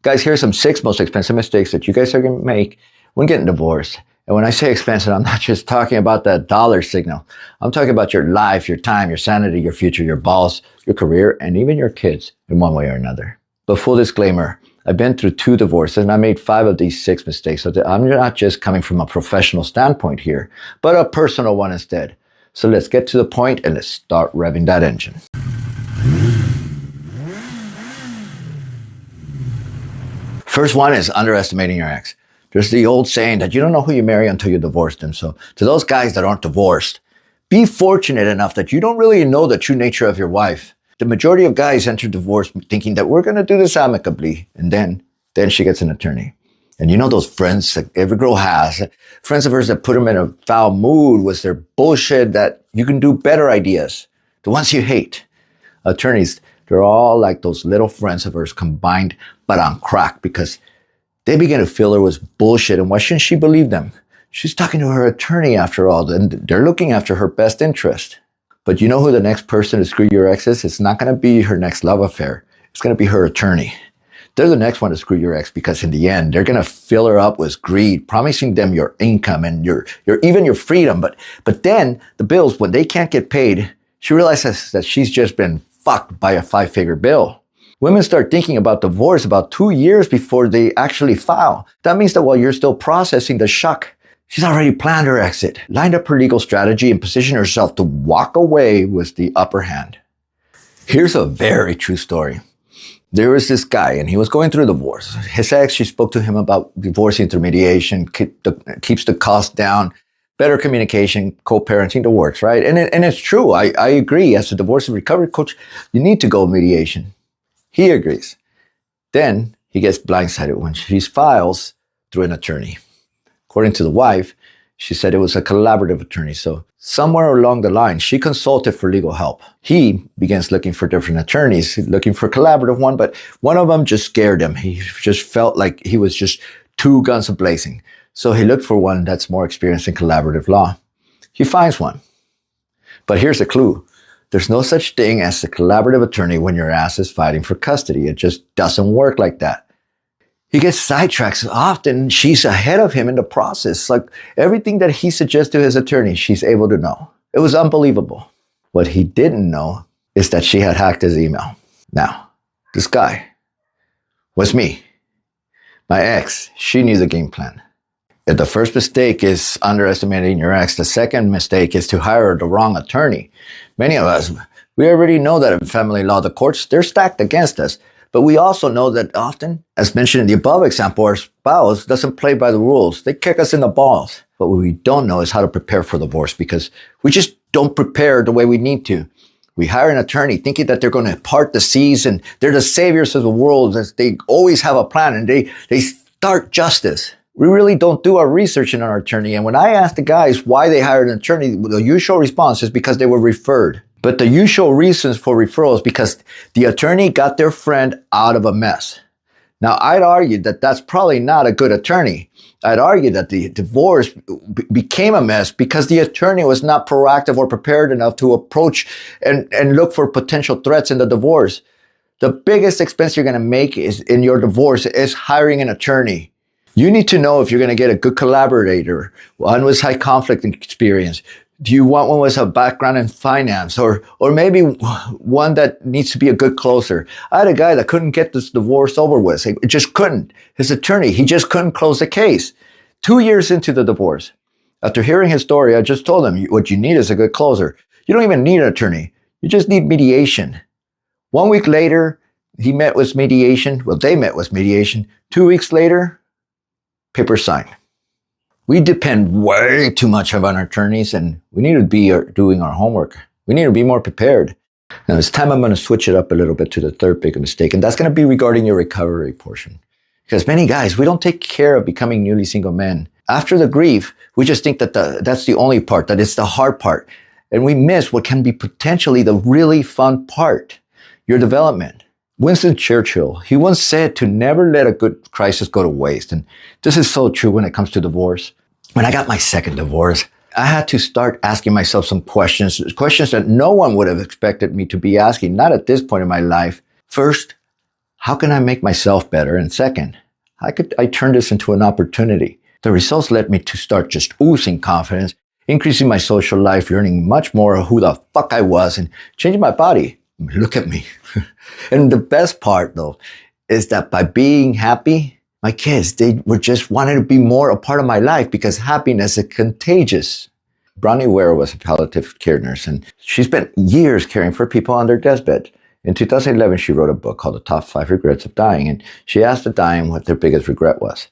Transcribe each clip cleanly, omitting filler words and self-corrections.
Guys, here are some 6 most expensive mistakes that you guys are going to make when getting divorced. And when I say expensive, I'm not just talking about that dollar signal. I'm talking about your life, your time, your sanity, your future, your balls, your career, and even your kids in one way or another. But full disclaimer, I've been through 2 divorces and I made 5 of these 6 mistakes. So I'm not just coming from a professional standpoint here, but a personal one instead. So let's get to the point and let's start revving that engine. First one is underestimating your ex. There's the old saying that you don't know who you marry until you divorce them. So to those guys that aren't divorced, be fortunate enough that you don't really know the true nature of your wife. The majority of guys enter divorce thinking that we're going to do this amicably. And then she gets an attorney. And you know those friends that every girl has, friends of hers that put them in a foul mood with their bullshit that you can do better ideas. The ones you hate. Attorneys, they're all like those little friends of hers combined, but on crack, because they begin to feel her was bullshit. And why shouldn't she believe them? She's talking to her attorney after all, and they're looking after her best interest. But you know who the next person to screw your ex is? It's not going to be her next love affair. It's going to be her attorney. They're the next one to screw your ex because in the end, they're going to fill her up with greed, promising them your income and your even your freedom. But then the bills, when they can't get paid, she realizes that she's just been fucked by a 5-figure bill. Women start thinking about divorce about 2 years before they actually file. That means that while you're still processing the shock, she's already planned her exit, lined up her legal strategy, and positioned herself to walk away with the upper hand. Here's a very true story. There was this guy, and he was going through a divorce. His ex, she spoke to him about divorcing through mediation, keeps the cost down, better communication, co-parenting, the works, right? And it's true. I agree. As a divorce and recovery coach, you need to go mediation. He agrees. Then he gets blindsided when she files through an attorney. According to the wife, she said it was a collaborative attorney. So somewhere along the line, she consulted for legal help. He begins looking for different attorneys, looking for a collaborative one, but one of them just scared him. He just felt like he was just 2 guns a-blazing. So he looked for one that's more experienced in collaborative law. He finds one. But here's the clue. There's no such thing as a collaborative attorney when your ass is fighting for custody. It just doesn't work like that. He gets sidetracked so often. She's ahead of him in the process. Like everything that he suggests to his attorney, she's able to know. It was unbelievable. What he didn't know is that she had hacked his email. Now, this guy was me. My ex, she knew the game plan. If the first mistake is underestimating your ex, the second mistake is to hire the wrong attorney. Many of us, we already know that in family law, the courts, they're stacked against us. But we also know that often, as mentioned in the above example, our spouse doesn't play by the rules. They kick us in the balls. But what we don't know is how to prepare for divorce because we just don't prepare the way we need to. We hire an attorney thinking that they're going to part the seas and they're the saviors of the world. They always have a plan and they start justice. We really don't do our research in our attorney. And when I ask the guys why they hired an attorney, the usual response is because they were referred. But the usual reasons for referral is because the attorney got their friend out of a mess. Now, I'd argue that that's probably not a good attorney. I'd argue that the divorce became a mess because the attorney was not proactive or prepared enough to approach and look for potential threats in the divorce. The biggest expense you're going to make is in your divorce is hiring an attorney. You need to know if you're going to get a good collaborator, one with high conflict experience. Do you want one with a background in finance or maybe one that needs to be a good closer? I had a guy that couldn't get this divorce over with. He just couldn't. His attorney, he just couldn't close the case. 2 years into the divorce. After hearing his story, I just told him what you need is a good closer. You don't even need an attorney. You just need mediation. 1 week later, he met with mediation. Well, they met with mediation. 2 weeks later, paper signed. We depend way too much on our attorneys and we need to be doing our homework. We need to be more prepared. Now it's time I'm going to switch it up a little bit to the third big mistake, and that's going to be regarding your recovery portion. Because many guys, we don't take care of becoming newly single men. After the grief, we just think that that's the only part, that it's the hard part. And we miss what can be potentially the really fun part, your development. Winston Churchill, he once said to never let a good crisis go to waste. And this is so true when it comes to divorce. When I got my second divorce, I had to start asking myself some questions that no one would have expected me to be asking, not at this point in my life. First, How can I make myself better? And second, how could I turn this into an opportunity? The results led me to start just oozing confidence, increasing my social life, learning much more of who the fuck I was, and changing my body. Look at me. And the best part, though, is that by being happy, my kids, they were just wanting to be more a part of my life because happiness is contagious. Bronnie Ware was a palliative care nurse, and she spent years caring for people on their deathbed. In 2011, she wrote a book called The Top 5 Regrets of Dying, and she asked the dying what their biggest regret was.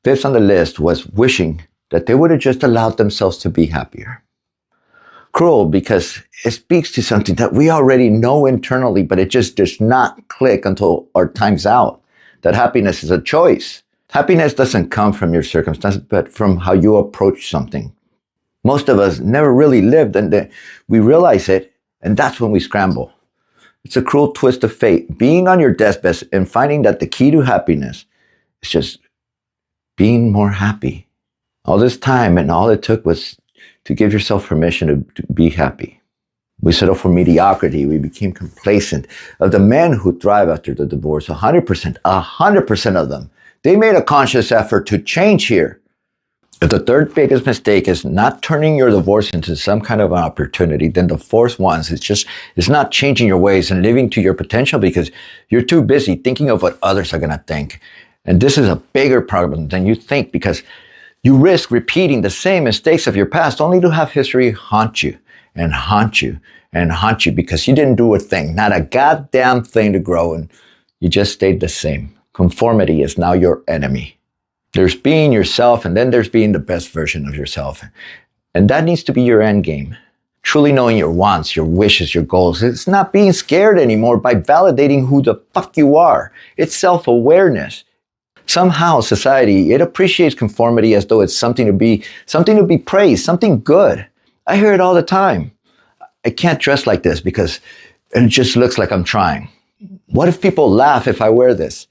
Fifth on the list was wishing that they would have just allowed themselves to be happier. Cruel because it speaks to something that we already know internally, but it just does not click until our time's out. That happiness is a choice. Happiness doesn't come from your circumstances, but from how you approach something. Most of us never really lived, and we realize it, and that's when we scramble. It's a cruel twist of fate. Being on your deathbed and finding that the key to happiness is just being more happy. All this time, and all it took was to give yourself permission to be happy. We settle for mediocrity. We became complacent. Of the men who thrive after the divorce, 100% of them, they made a conscious effort to change here. If the third biggest mistake is not turning your divorce into some kind of an opportunity, then the fourth one is it's not changing your ways and living to your potential because you're too busy thinking of what others are going to think. And this is a bigger problem than you think because you risk repeating the same mistakes of your past only to have history haunt you and haunt you and haunt you because you didn't do a thing, not a goddamn thing to grow, and you just stayed the same. Conformity is now your enemy. There's being yourself, and then there's being the best version of yourself. And that needs to be your end game. Truly knowing your wants, your wishes, your goals. It's not being scared anymore by validating who the fuck you are. It's self-awareness. Somehow society, it appreciates conformity as though it's something to be praised, something good. I hear it all the time. I can't dress like this because it just looks like I'm trying. What if people laugh if I wear this?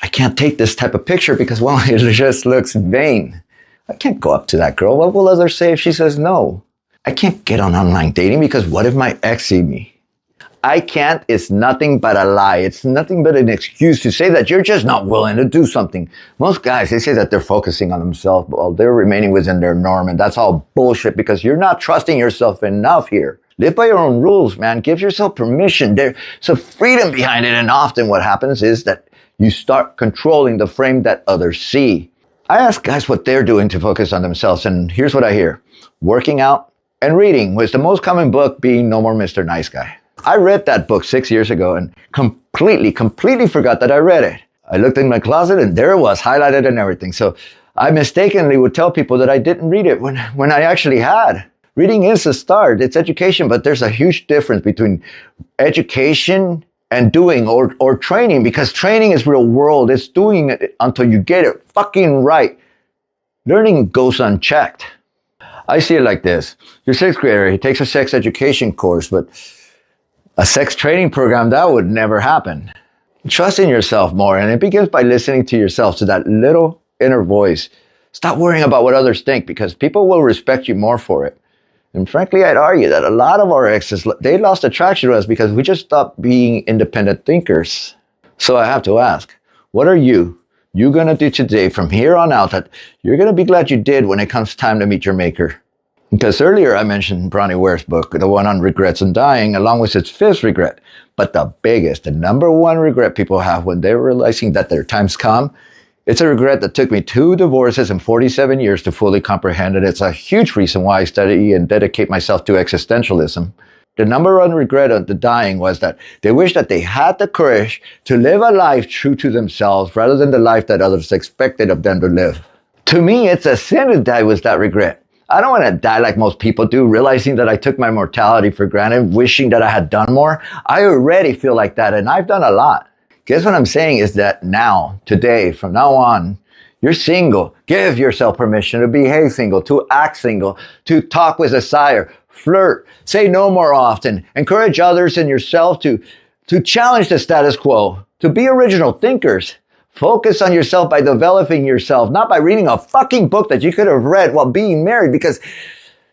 I can't take this type of picture because, well, it just looks vain. I can't go up to that girl. What will others say if she says no? I can't get on online dating because what if my ex see me? I can't is nothing but a lie. It's nothing but an excuse to say that you're just not willing to do something. Most guys, they say that they're focusing on themselves while they're remaining within their norm, and that's all bullshit because you're not trusting yourself enough here. Live by your own rules, man. Give yourself permission. There's some freedom behind it, and often what happens is that you start controlling the frame that others see. I ask guys what they're doing to focus on themselves, and here's what I hear. Working out and reading, with the most common book being No More Mr. Nice Guy. I read that book 6 years ago and completely forgot that I read it. I looked in my closet and there it was, highlighted and everything. So I mistakenly would tell people that I didn't read it when I actually had. Reading is a start. It's education, but there's a huge difference between education and doing or training, because training is real world. It's doing it until you get it fucking right. Learning goes unchecked. I see it like this. Your sixth grader, he takes a sex education course, but a sex training program, that would never happen. Trust in yourself more, and it begins by listening to yourself, to that little inner voice. Stop worrying about what others think, because people will respect you more for it. And frankly, I'd argue that a lot of our exes, they lost attraction to us because we just stopped being independent thinkers. So I have to ask, what are you going to do today from here on out that you're going to be glad you did when it comes time to meet your maker? Because earlier I mentioned Bronnie Ware's book, the one on regrets and dying, along with its fifth regret. But the number one regret people have when they're realizing that their time's come, it's a regret that took me 2 divorces and 47 years to fully comprehend, and it's a huge reason why I study and dedicate myself to existentialism. The number one regret of the dying was that they wish that they had the courage to live a life true to themselves rather than the life that others expected of them to live. To me, it's a sin to die with that regret. I don't want to die like most people do, realizing that I took my mortality for granted, wishing that I had done more. I already feel like that, and I've done a lot. Guess what I'm saying is that now, today, from now on, you're single. Give yourself permission to behave single, to act single, to talk with desire, flirt, say no more often, encourage others and yourself to challenge the status quo, to be original thinkers. Focus on yourself by developing yourself, not by reading a fucking book that you could have read while being married, because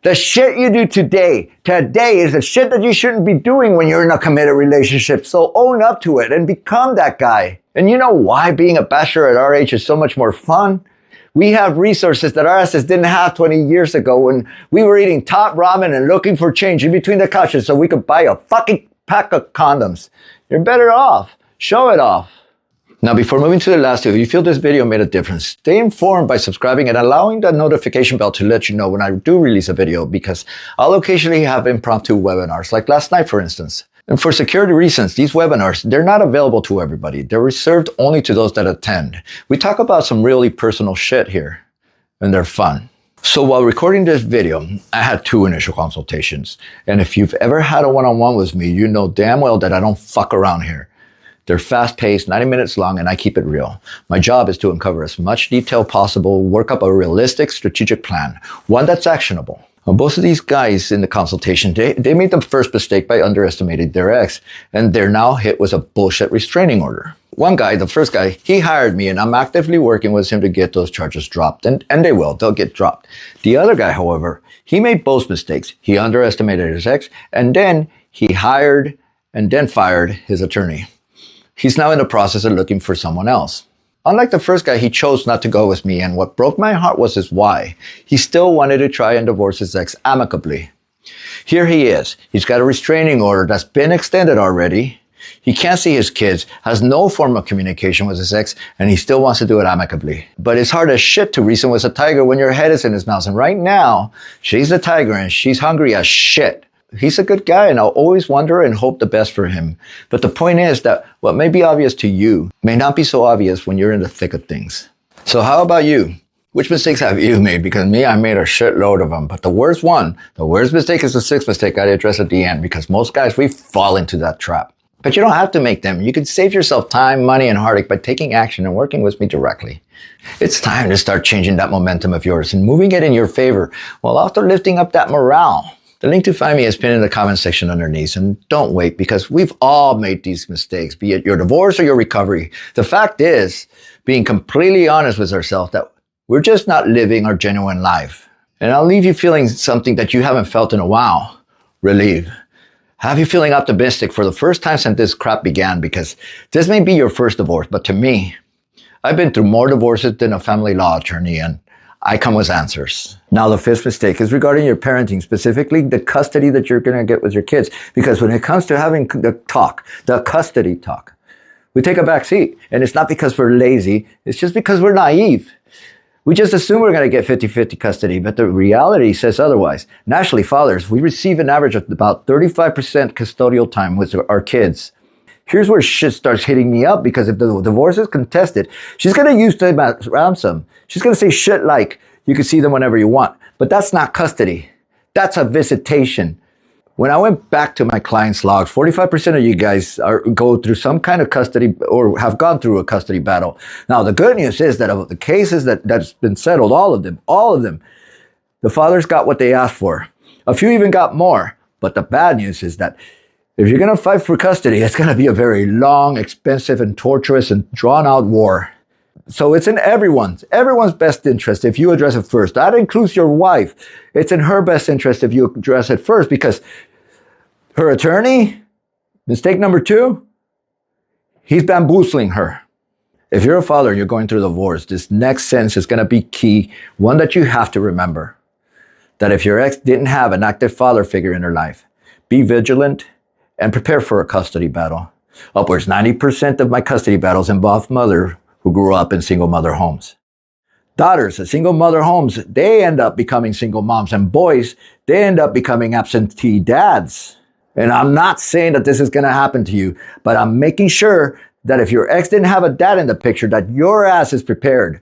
the shit you do today is the shit that you shouldn't be doing when you're in a committed relationship. So own up to it and become that guy. And you know why being a bachelor at our age is so much more fun? We have resources that our asses didn't have 20 years ago when we were eating top ramen and looking for change in between the couches so we could buy a fucking pack of condoms. You're better off. Show it off. Now, before moving to the last two, if you feel this video made a difference, stay informed by subscribing and allowing the notification bell to let you know when I do release a video, because I'll occasionally have impromptu webinars, like last night, for instance. And for security reasons, these webinars, they're not available to everybody. They're reserved only to those that attend. We talk about some really personal shit here, and they're fun. So while recording this video, I had 2 initial consultations. And if you've ever had a one-on-one with me, you know damn well that I don't fuck around here. They're fast-paced, 90 minutes long, and I keep it real. My job is to uncover as much detail possible, work up a realistic strategic plan, one that's actionable. Well, both of these guys in the consultation, they made the first mistake by underestimating their ex, and they're now hit with a bullshit restraining order. One guy, the first guy, he hired me, and I'm actively working with him to get those charges dropped, and they will. They'll get dropped. The other guy, however, he made both mistakes. He underestimated his ex, and then he hired and then fired his attorney. He's now in the process of looking for someone else. Unlike the first guy, he chose not to go with me, and what broke my heart was his why. He still wanted to try and divorce his ex amicably. Here he is. He's got a restraining order that's been extended already. He can't see his kids, has no form of communication with his ex, and he still wants to do it amicably. But it's hard as shit to reason with a tiger when your head is in his mouth, and right now, she's the tiger and she's hungry as shit. He's a good guy, and I'll always wonder and hope the best for him. But the point is that what may be obvious to you may not be so obvious when you're in the thick of things. So how about you? Which mistakes have you made? Because me, I made a shitload of them. But the worst mistake is the 6th mistake I address at the end, because most guys, we fall into that trap. But you don't have to make them. You can save yourself time, money, and heartache by taking action and working with me directly. It's time to start changing that momentum of yours and moving it in your favor while also lifting up that morale. The link to find me is pinned in the comment section underneath, and don't wait, because we've all made these mistakes, be it your divorce or your recovery. The fact is, being completely honest with ourselves, that we're just not living our genuine life. And I'll leave you feeling something that you haven't felt in a while: relief. Have you feeling optimistic for the first time since this crap began, because this may be your first divorce, but to me, I've been through more divorces than a family law attorney, and I come with answers. Now, the 5th mistake is regarding your parenting, specifically the custody that you're going to get with your kids. Because when it comes to having the custody talk, we take a back seat. And it's not because we're lazy. It's just because we're naive. We just assume we're going to get 50-50 custody, but the reality says otherwise. Nationally, fathers, we receive an average of about 35% custodial time with our kids. Here's where shit starts hitting me up, because if the divorce is contested, she's going to use the ransom. She's going to say shit like, you can see them whenever you want. But that's not custody. That's a visitation. When I went back to my clients' logs, 45% of you guys go through some kind of custody or have gone through a custody battle. Now, the good news is that of the cases that's been settled, all of them, the fathers got what they asked for. A few even got more. But the bad news is that if you're going to fight for custody, it's going to be a very long, expensive, and torturous and drawn-out war. So it's in everyone's best interest if you address it first. That includes your wife. It's in her best interest if you address it first, because her attorney, mistake number 2, he's bamboozling her. If you're a father and you're going through a divorce, this next sentence is going to be key, one that you have to remember. That if your ex didn't have an active father figure in her life, be vigilant and prepare for a custody battle. Upwards 90% of my custody battles involve mother who grew up in single mother homes. Daughters of single mother homes, they end up becoming single moms, and boys, they end up becoming absentee dads. And I'm not saying that this is going to happen to you, but I'm making sure that if your ex didn't have a dad in the picture, that your ass is prepared.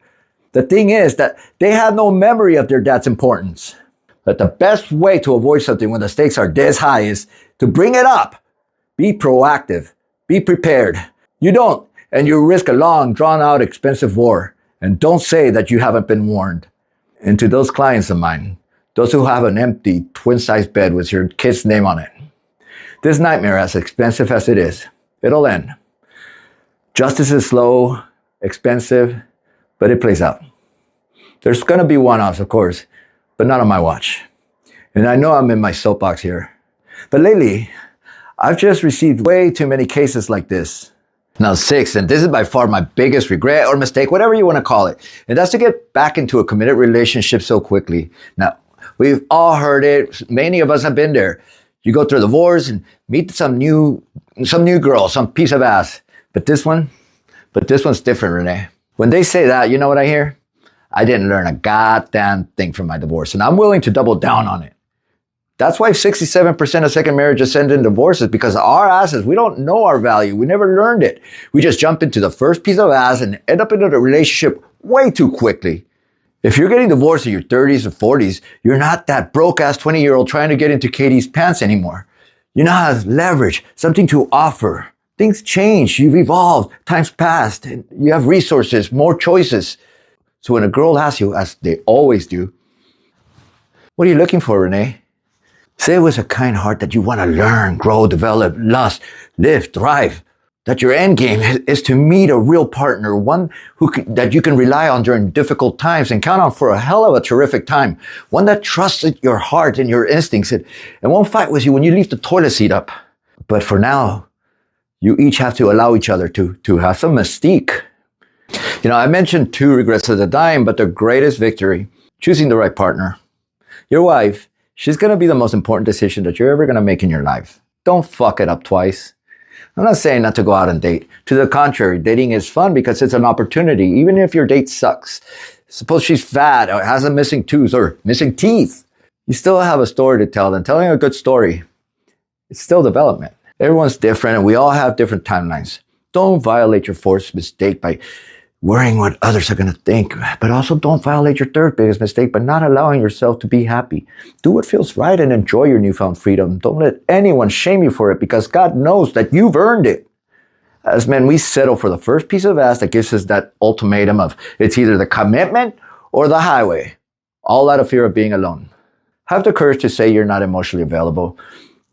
The thing is that they have no memory of their dad's importance. But the best way to avoid something when the stakes are this high is to bring it up. Be proactive. Be prepared. You don't, and you risk a long, drawn-out, expensive war. And don't say that you haven't been warned. And to those clients of mine, those who have an empty, twin-sized bed with your kid's name on it, this nightmare, as expensive as it is, it'll end. Justice is slow, expensive, but it plays out. There's going to be one-offs, of course, but not on my watch. And I know I'm in my soapbox here. But lately, I've just received way too many cases like this. Now, 6, and this is by far my biggest regret or mistake, whatever you want to call it. And that's to get back into a committed relationship so quickly. Now, we've all heard it. Many of us have been there. You go through a divorce and meet some new girl, some piece of ass. But this one's different, Renee. When they say that, you know what I hear? I didn't learn a goddamn thing from my divorce, and I'm willing to double down on it. That's why 67% of second marriages end in divorces, because our asses, we don't know our value. We never learned it. We just jump into the first piece of ass and end up in a relationship way too quickly. If you're getting divorced in your 30s or 40s, you're not that broke-ass 20-year-old trying to get into Katie's pants anymore. You now have leverage, something to offer. Things change. You've evolved. Time's passed. And you have resources, more choices. So when a girl asks you, as they always do, what are you looking for, Renee? Say it with a kind heart that you want to learn, grow, develop, lust, live, thrive. That your end game is to meet a real partner, one that you can rely on during difficult times and count on for a hell of a terrific time. One that trusts your heart and your instincts and won't fight with you when you leave the toilet seat up. But for now, you each have to allow each other to have some mystique. You know, I mentioned 2 regrets at a time, but the greatest victory, choosing the right partner. Your wife, she's going to be the most important decision that you're ever going to make in your life. Don't fuck it up twice. I'm not saying not to go out and date. To the contrary, dating is fun because it's an opportunity, even if your date sucks. Suppose she's fat or has a missing tooth or missing teeth. You still have a story to tell, and telling a good story, it's still development. Everyone's different, and we all have different timelines. Don't violate your fourth mistake by worrying what others are going to think, but also don't violate your third biggest mistake by not allowing yourself to be happy. Do what feels right and enjoy your newfound freedom. Don't let anyone shame you for it, because God knows that you've earned it. As men, we settle for the first piece of ass that gives us that ultimatum of it's either the commitment or the highway, all out of fear of being alone. Have the courage to say you're not emotionally available.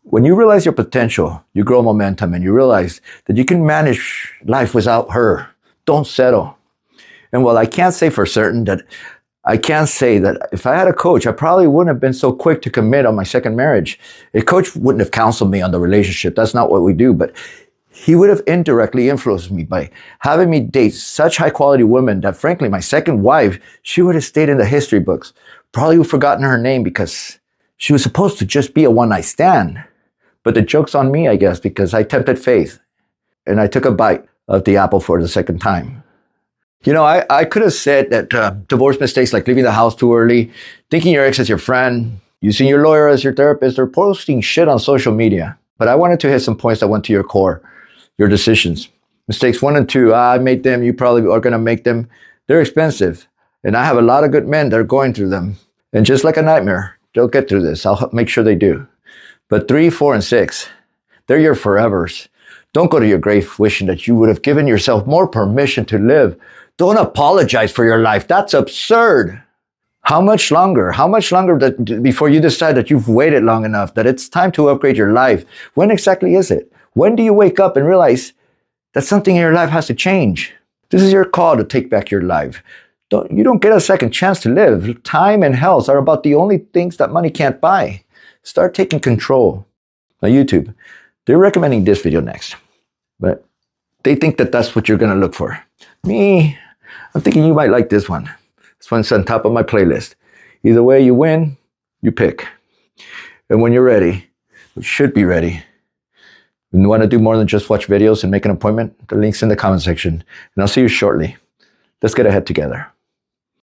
When you realize your potential, you grow momentum and you realize that you can manage life without her. Don't settle. And while I can't say for certain that if I had a coach, I probably wouldn't have been so quick to commit on my second marriage. A coach wouldn't have counseled me on the relationship. That's not what we do. But he would have indirectly influenced me by having me date such high quality women that, frankly, my second wife, she would have stayed in the history books. Probably would have forgotten her name because she was supposed to just be a one-night stand. But the joke's on me, I guess, because I tempted fate and I took a bite of the apple for the second time. You know, I could have said that divorce mistakes like leaving the house too early, thinking your ex is your friend, using your lawyer as your therapist, or posting shit on social media. But I wanted to hit some points that went to your core, your decisions. Mistakes 1 and 2, I made them, you probably are going to make them. They're expensive. And I have a lot of good men that are going through them. And just like a nightmare, they'll get through this. I'll make sure they do. But 3, 4, and 6, they're your forevers. Don't go to your grave wishing that you would have given yourself more permission to live. Don't apologize for your life. That's absurd. How much longer before you decide that you've waited long enough, that it's time to upgrade your life? When exactly is it? When do you wake up and realize that something in your life has to change? This is your call to take back your life. You don't get a second chance to live. Time and health are about the only things that money can't buy. Start taking control. Now, YouTube, they're recommending this video next, but they think that that's what you're going to look for. Me, I'm thinking you might like this one. This one's on top of my playlist. Either way you win, you pick. And when you're ready, you should be ready. When you want to do more than just watch videos and make an appointment, the link's in the comment section. And I'll see you shortly. Let's get ahead together.